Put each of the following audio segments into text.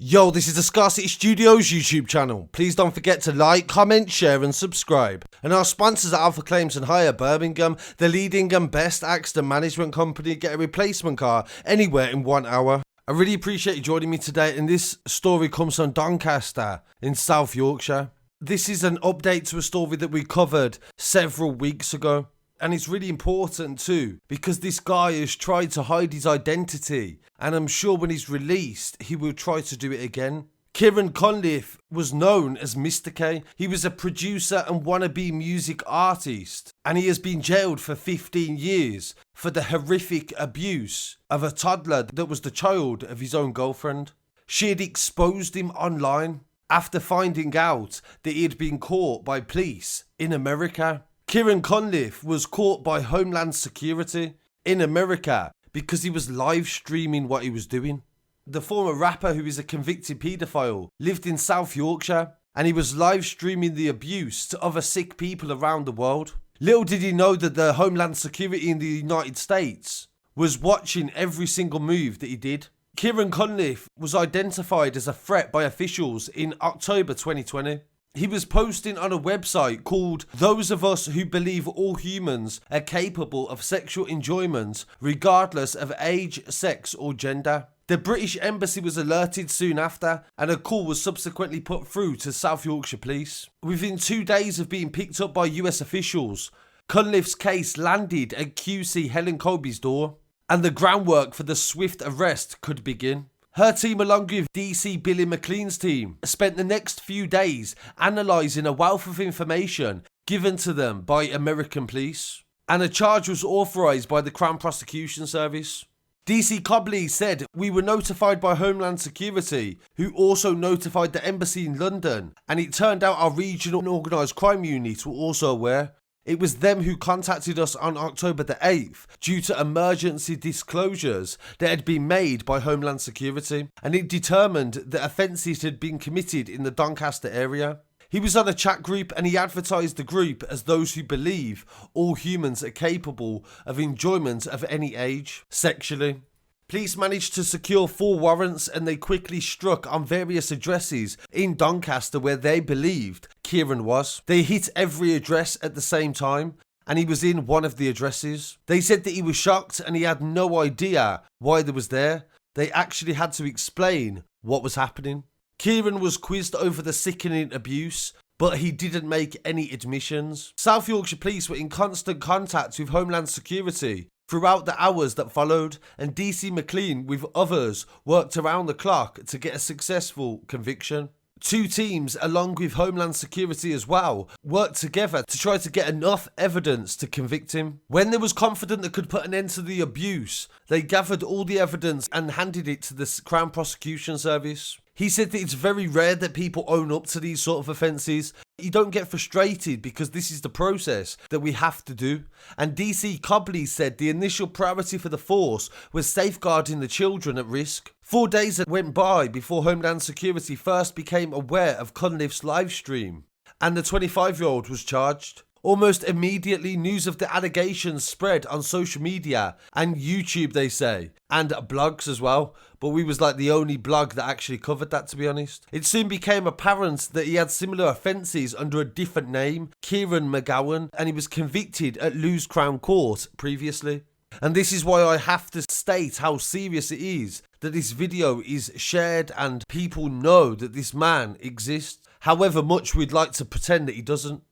Yo, this is the Scarcity Studios YouTube channel. Please don't forget to like, comment, share and subscribe. And our sponsors are Alpha Claims and Hire Birmingham, the leading and best accident management company. Get a replacement car anywhere in 1 hour. I really appreciate you joining me today, and this story comes from Doncaster in South Yorkshire. This is an update to a story that we covered several weeks ago. And it's really important too, because this guy has tried to hide his identity, and I'm sure when he's released, he will try to do it again. Kieran Condiff was known as Mr. K. He was a producer and wannabe music artist, and he has been jailed for 15 years for the horrific abuse of a toddler that was the child of his own girlfriend. She had exposed him online after finding out that he had been caught by police in America. Kieran Condiff was caught by Homeland Security in America because he was live streaming what he was doing. The former rapper, who is a convicted paedophile, lived in South Yorkshire, and he was live streaming the abuse to other sick people around the world. Little did he know that the Homeland Security in the United States was watching every single move that he did. Kieran Condiff was identified as a threat by officials in October 2020. He was posting on a website called Those of Us Who Believe All Humans Are Capable of Sexual Enjoyment Regardless of Age, Sex or Gender. The British Embassy was alerted soon after, and a call was subsequently put through to South Yorkshire Police. Within 2 days of being picked up by US officials, Cunliffe's case landed at DC Helen Cobley's door, and the groundwork for the swift arrest could begin. Her team, along with DC Billy McLean's team, spent the next few days analysing a wealth of information given to them by American police, and a charge was authorised by the Crown Prosecution Service. DC Cobley said, "We were notified by Homeland Security, who also notified the embassy in London, and it turned out our regional and organised crime units were also aware. It was them who contacted us on October the 8th due to emergency disclosures that had been made by Homeland Security, and it determined that offences had been committed in the Doncaster area." He was on a chat group, and he advertised the group as those who believe all humans are capable of enjoyment of any age, sexually. Police managed to secure 4 warrants, and they quickly struck on various addresses in Doncaster where they believed Kieran was. They hit every address at the same time, and he was in one of the addresses. They said that he was shocked and he had no idea why they was there. They actually had to explain what was happening. Kieran was quizzed over the sickening abuse, but he didn't make any admissions. South Yorkshire Police were in constant contact with Homeland Security throughout the hours that followed, and DC McLean with others worked around the clock to get a successful conviction. 2 teams, along with Homeland Security as well, worked together to try to get enough evidence to convict him. When they was confident they could put an end to the abuse, they gathered all the evidence and handed it to the Crown Prosecution Service. He said that it's very rare that people own up to these sort of offences. You don't get frustrated because this is the process that we have to do. And DC Cobley said the initial priority for the force was safeguarding the children at risk. 4 days went by before Homeland Security first became aware of Cunliffe's live stream, and the 25-year-old was charged. Almost immediately, news of the allegations spread on social media and YouTube, they say, and blogs as well. But we was like the only blog that actually covered that, to be honest. It soon became apparent that he had similar offences under a different name, Kieran McGowan, and he was convicted at Lewes Crown Court previously. And this is why I have to state how serious it is that this video is shared and people know that this man exists, however much we'd like to pretend that he doesn't.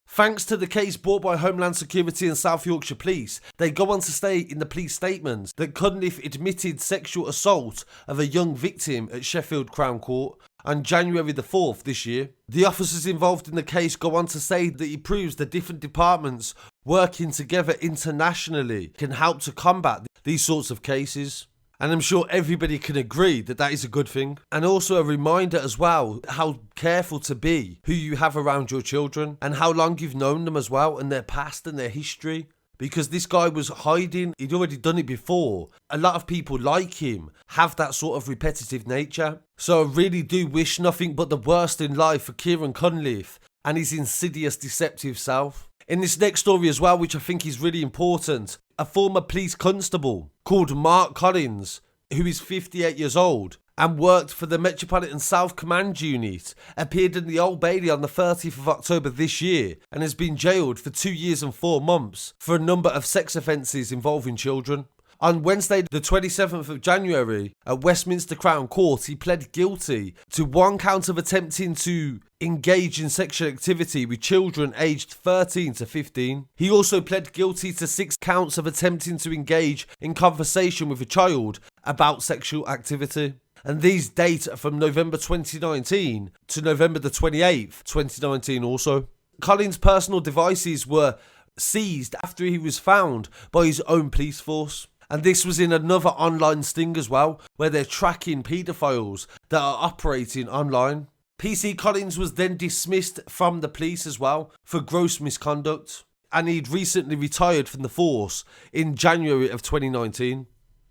Thanks to the case brought by Homeland Security and South Yorkshire Police, they go on to state in the police statements that Cunliffe admitted sexual assault of a young victim at Sheffield Crown Court on January the 4th this year. The officers involved in the case go on to say that he proves that different departments working together internationally can help to combat these sorts of cases. And I'm sure everybody can agree that that is a good thing. And also a reminder as well, how careful to be who you have around your children and how long you've known them as well, and their past and their history. Because this guy was hiding, he'd already done it before. A lot of people like him have that sort of repetitive nature. So I really do wish nothing but the worst in life for Kieran Condiff and his insidious, deceptive self. In this next story as well, which I think is really important, a former police constable called Mark Collins, who is 58 years old, and worked for the Metropolitan South Command Unit, appeared in the Old Bailey on the 30th of October this year and has been jailed for 2 years and 4 months for a number of sex offences involving children. On Wednesday, the 27th of January, at Westminster Crown Court, he pled guilty to 1 count of attempting to engage in sexual activity with children aged 13 to 15. He also pled guilty to 6 counts of attempting to engage in conversation with a child about sexual activity. And these date from November 2019 to November the 28th, 2019 also. Collins' personal devices were seized after he was found by his own police force. And this was in another online sting as well, where they're tracking paedophiles that are operating online. PC Collins was then dismissed from the police as well for gross misconduct, and he'd recently retired from the force in January of 2019.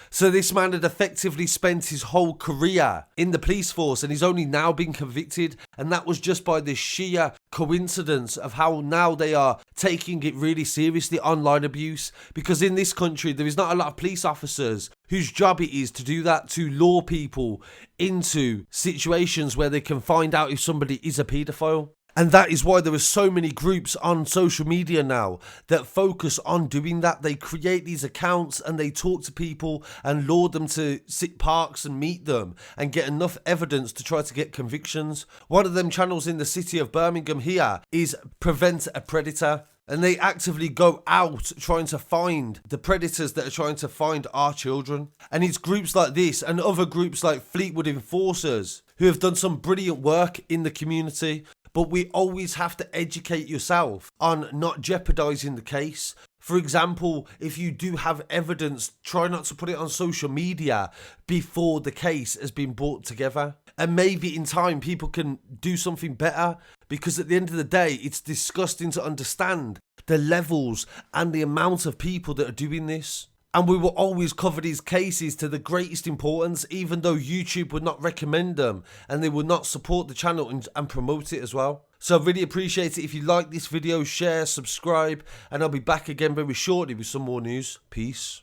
So this man had effectively spent his whole career in the police force and he's only now been convicted, and that was just by the sheer coincidence of how now they are taking it really seriously, online abuse, because in this country there is not a lot of police officers whose job it is to do that, to lure people into situations where they can find out if somebody is a paedophile. And that is why there are so many groups on social media now that focus on doing that. They create these accounts and they talk to people and lure them to sit parks and meet them and get enough evidence to try to get convictions. One of them channels in the city of Birmingham here is Prevent a Predator. And they actively go out trying to find the predators that are trying to find our children. And it's groups like this and other groups like Fleetwood Enforcers who have done some brilliant work in the community. But we always have to educate yourself on not jeopardising the case. For example, if you do have evidence, try not to put it on social media before the case has been brought together. And maybe in time people can do something better, because at the end of the day, it's disgusting to understand the levels and the amount of people that are doing this. And we will always cover these cases to the greatest importance, even though YouTube would not recommend them and they will not support the channel and promote it as well. So I really appreciate it if you like this video, share, subscribe, and I'll be back again very shortly with some more news. Peace.